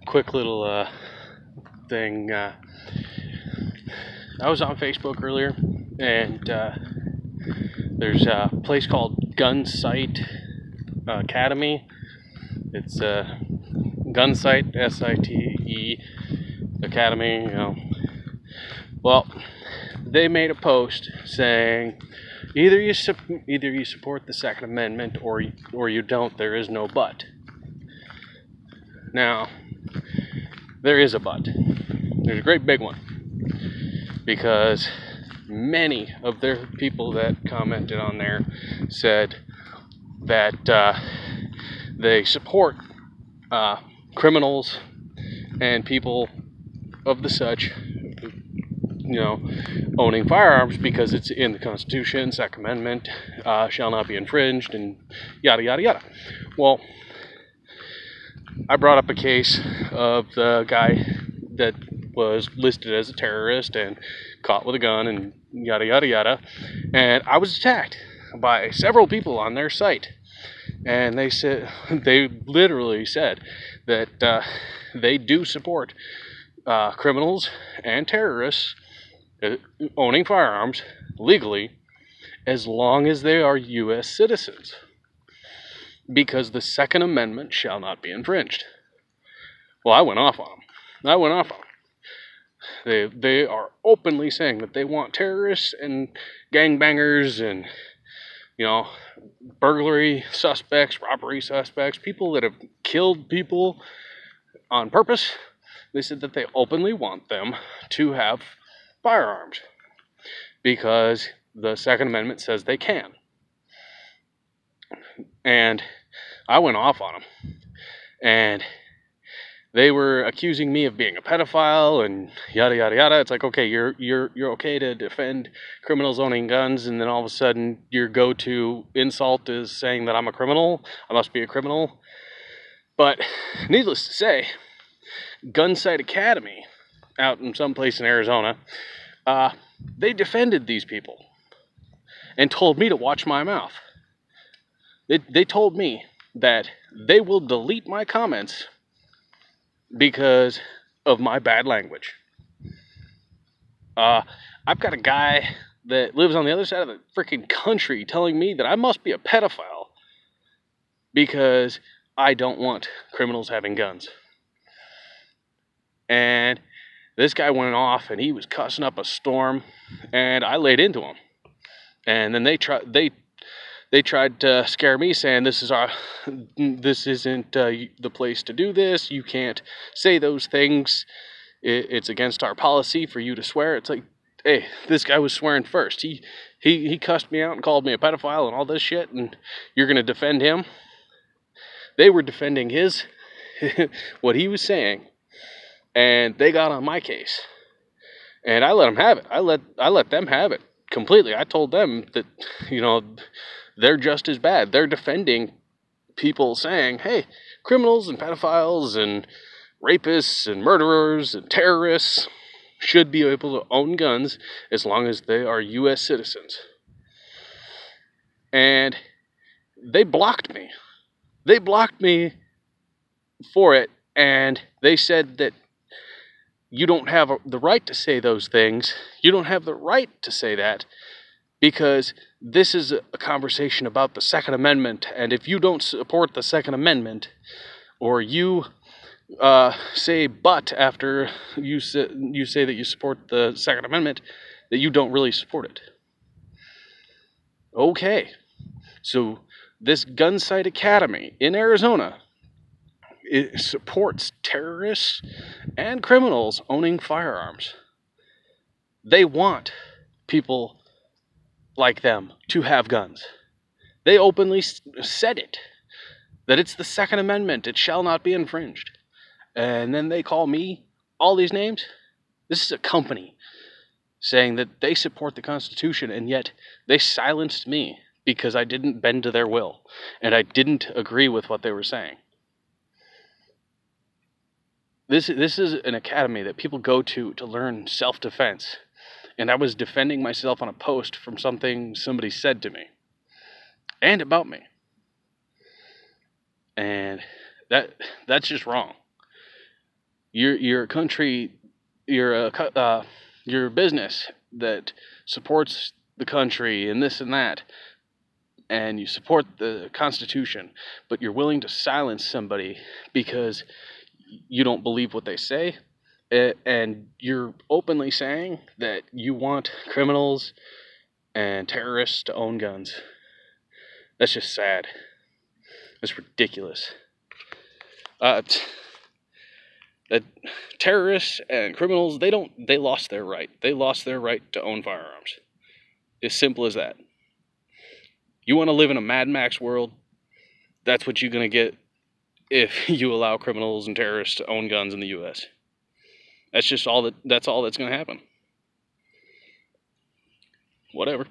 Quick little thing. I was on Facebook earlier, and there's a place called Gunsite Academy. It's Gunsite, S-I-T-E, Academy. Well, they made a post saying either you support the Second Amendment or you don't. There is no but. Now, there is a but. There's a great big one, because many of their people that commented on there said that they support criminals and people of the such, owning firearms because it's in the Constitution, Second Amendment, shall not be infringed, and yada, yada, yada. Well, I brought up a case of the guy that was listed as a terrorist and caught with a gun and yada, yada, yada. And I was attacked by several people on their site. And they literally said that they do support criminals and terrorists owning firearms legally as long as they are U.S. citizens, because the Second Amendment shall not be infringed. Well, I went off on them. They are openly saying that they want terrorists and gangbangers and, burglary suspects, robbery suspects, people that have killed people on purpose. They said that they openly want them to have firearms because the Second Amendment says they can. And I went off on them, and they were accusing me of being a pedophile and yada, yada, yada. It's like, okay, you're okay to defend criminals owning guns, and then all of a sudden your go-to insult is saying that I'm a criminal. I must be a criminal. But needless to say, Gunsite Academy out in some place in Arizona, they defended these people and told me to watch my mouth. They told me that they will delete my comments because of my bad language. I've got a guy that lives on the other side of the freaking country telling me that I must be a pedophile because I don't want criminals having guns. And this guy went off and he was cussing up a storm, and I laid into him. And then they tried to scare me, saying this isn't the place to do this. You can't say those things. It's against our policy for you to swear. It's like, hey, this guy was swearing first. He cussed me out and called me a pedophile and all this shit, and you're going to defend him? They were defending what he was saying, and they got on my case. And I let them have it. I let them have it completely. I told them that, they're just as bad. They're defending people saying, hey, criminals and pedophiles and rapists and murderers and terrorists should be able to own guns as long as they are U.S. citizens. And they blocked me. They blocked me for it, and they said that you don't have the right to say those things. You don't have the right to say that, because this is a conversation about the Second Amendment, and if you don't support the Second Amendment, or you say but after you say that you support the Second Amendment, that you don't really support it. Okay, so this Gunsite Academy in Arizona, it supports terrorists and criminals owning firearms. They want people like them to have guns. They openly said it, that it's the Second Amendment, it shall not be infringed. And then they call me all these names. This is a company saying that they support the Constitution, and yet they silenced me because I didn't bend to their will, and I didn't agree with what they were saying. This is an academy that people go to learn self-defense. And I was defending myself on a post from something somebody said to me. And about me. And that's just wrong. You're a country, you're a business that supports the country and this and that, and you support the Constitution, but you're willing to silence somebody because you don't believe what they say, and you're openly saying that you want criminals and terrorists to own guns. That's just sad. That's ridiculous. That terrorists and criminals, they lost their right. They lost their right to own firearms. As simple as that. You want to live in a Mad Max world? That's what you're going to get if you allow criminals and terrorists to own guns in the U.S. That's all that's going to happen. Whatever.